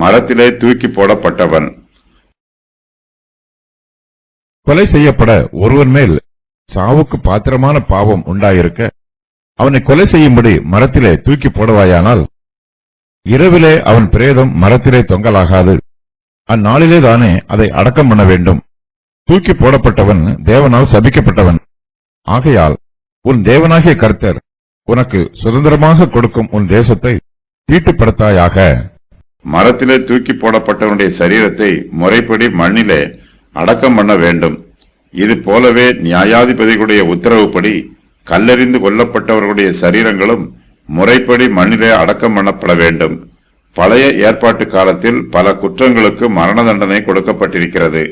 மரத்திலே தூக்கி போடப்பட்டவன். கொலை செய்யப்பட ஒருவன் மேல் சாவுக்கு பாத்திரமான பாவம் உண்டாயிருக்க அவனை கொலை செய்யும்படி மரத்திலே தூக்கி போடுவாயானால் இரவிலே அவன் பிரேதம் மரத்திலே தொங்கலாகாது, அந்நாளிலே தானே அதை அடக்கம் பண்ண வேண்டும். தூக்கி போடப்பட்டவன் தேவனால் சபிக்கப்பட்டவன். ஆகையால் உன் தேவனாகிய கர்த்தர் உனக்கு சுதந்திரமாக கொடுக்கும் உன் தேசத்தை தீட்டுப்படுத்தாயாக. மரத்திலே தூக்கி போடப்பட்டவனுடைய சரீரத்தை முறைப்படி மண்ணிலே அடக்கம் பண்ண வேண்டும். இது போலவே நியாயாதிபதிகளுடைய உத்தரவுப்படி கல்லெறிந்து கொல்லப்பட்டவர்களுடைய சரீரங்களும் முறைப்படி மண்ணிலே அடக்கம் பண்ணப்பட வேண்டும். பழைய ஏற்பாட்டு காலத்தில் பல குற்றங்களுக்கு மரண தண்டனை கொடுக்கப்பட்டிருக்கிறது.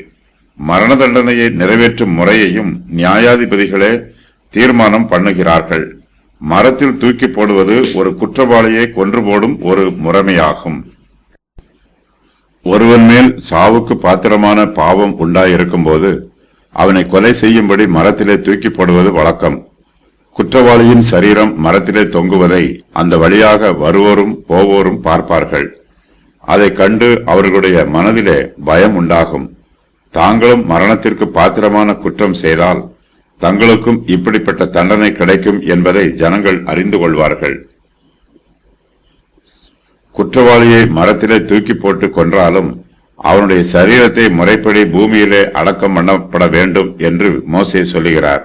மரண தண்டனையை நிறைவேற்றும் முறையையும் நியாயாதிபதிகளே தீர்மானம் பண்ணுகிறார்கள். மரத்தில் தூக்கி போடுவது ஒரு குற்றவாளியை கொன்று போடும் ஒரு முறைமையாகும். ஒருவன் மேல் சாவுக்கு பாத்திரமான பாவம் உண்டாயிருக்கும் போது அவனை கொலை செய்யும்படி மரத்திலே தூக்கி போடுவது வழக்கம். குற்றவாளியின் சரீரம் மரத்திலே தொங்குவதை அந்த வழியாக வருவோரும் போவோரும் பார்ப்பார்கள். அதை கண்டு அவர்களுடைய மனதிலே பயம் உண்டாகும். தாங்களும் மரணத்திற்கு பாத்திரமான குற்றம் செய்தால் தங்களுக்கும் இப்படிப்பட்ட தண்டனை கிடைக்கும் என்பதை ஜனங்கள் அறிந்து கொள்வார்கள். குற்றவாளியை மரத்திலே தூக்கி போட்டு கொன்றாலும் அவனுடைய சரீரத்தை முறைப்படி பூமியிலே அடக்கம் பண்ணப்பட வேண்டும் என்று மோசே சொல்லுகிறார்.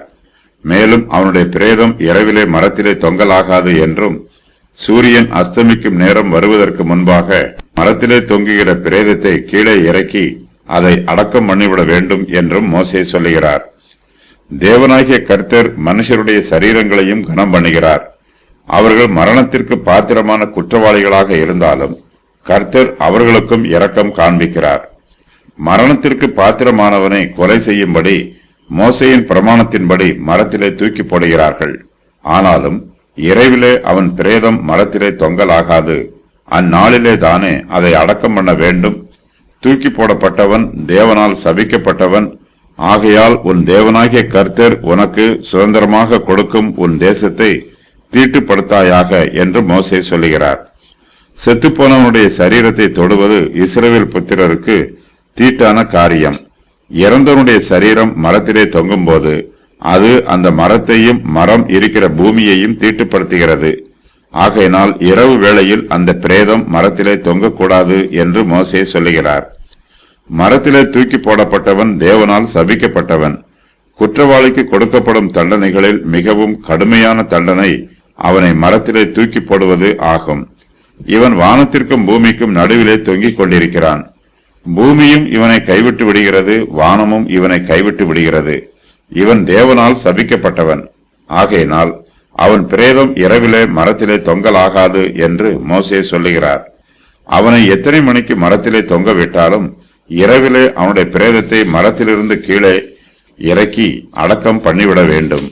மேலும் அவனுடைய பிரேதம் இரவிலே மரத்திலே தொங்கலாகாது என்றும், சூரியன் அஸ்தமிக்கும் நேரம் வருவதற்கு முன்பாக மரத்திலே தொங்குகிற பிரேதத்தை கீழே இறக்கி அதை அடக்கம் பண்ணிவிட வேண்டும் என்றும் மோசே சொல்லுகிறார். தேவனாகிய கர்த்தர் மனுஷருடைய சரீரங்களையும் கனம் பண்ணுகிறார். அவர்கள் மரணத்திற்கு பாத்திரமான குற்றவாளிகளாக இருந்தாலும் கர்த்தர் அவர்களுக்கும் இரக்கம் காண்பிக்கிறார். மரணத்திற்கு பாத்திரமானவனை கொலை செய்யும்படி மோசேயின் பிரமாணத்தின்படி மரத்திலே தூக்கி போடுகிறார்கள். ஆனாலும் இரவிலே அவன் பிரேதம் மரத்திலே தொங்கலாகாது, அந்நாளிலே தானே அதை அடக்கம் பண்ண வேண்டும். தூக்கி போடப்பட்டவன் தேவனால் சபிக்கப்பட்டவன். ஆகையால் உன் தேவனாகிய கர்த்தர் உனக்கு சுதந்திரமாக கொடுக்கும் உன் தேசத்தை தீட்டுப்படுத்தாயாக என்று மோசே சொல்லுகிறார். செத்துப்போனவனுடைய சரீரத்தை தொடுவது இஸ்ரவேல் புத்திரருக்கு தீட்டான காரியம். இறந்தவனுடைய சரீரம் மரத்திலே தொங்கும் போது அது அந்த மரத்தையும் மரம் இருக்கிற பூமியையும் தீட்டுப்படுத்துகிறது. ஆகையினால் இரவு வேளையில் அந்த பிரேதம் மரத்திலே தொங்கக்கூடாது என்று மோசே சொல்லுகிறார். மரத்திலே தூக்கி போடப்பட்டவன் தேவனால் சபிக்கப்பட்டவன். குற்றவாளிக்கு கொடுக்கப்படும் தண்டனைகளில் மிகவும் கடுமையான தண்டனை அவனை மரத்திலே தூக்கி போடுவது ஆகும். இவன் வானத்திற்கும் பூமிக்கும் நடுவிலே தொங்கிக் கொண்டிருக்கிறான். பூமியும் இவனை கைவிட்டு விடுகிறது, வானமும் இவனை கைவிட்டு விடுகிறது. இவன் தேவனால் சபிக்கப்பட்டவன். ஆகையினால் அவன் பிரேதம் இரவிலே மரத்திலே தொங்கலாகாது என்று மோசே சொல்லுகிறார். அவனை எத்தனை மணிக்கு மரத்திலே தொங்க விட்டாலும் இரவிலே அவனுடைய பிரேதத்தை மரத்திலிருந்து கீழே இறக்கி அடக்கம் பண்ணிவிட வேண்டும்.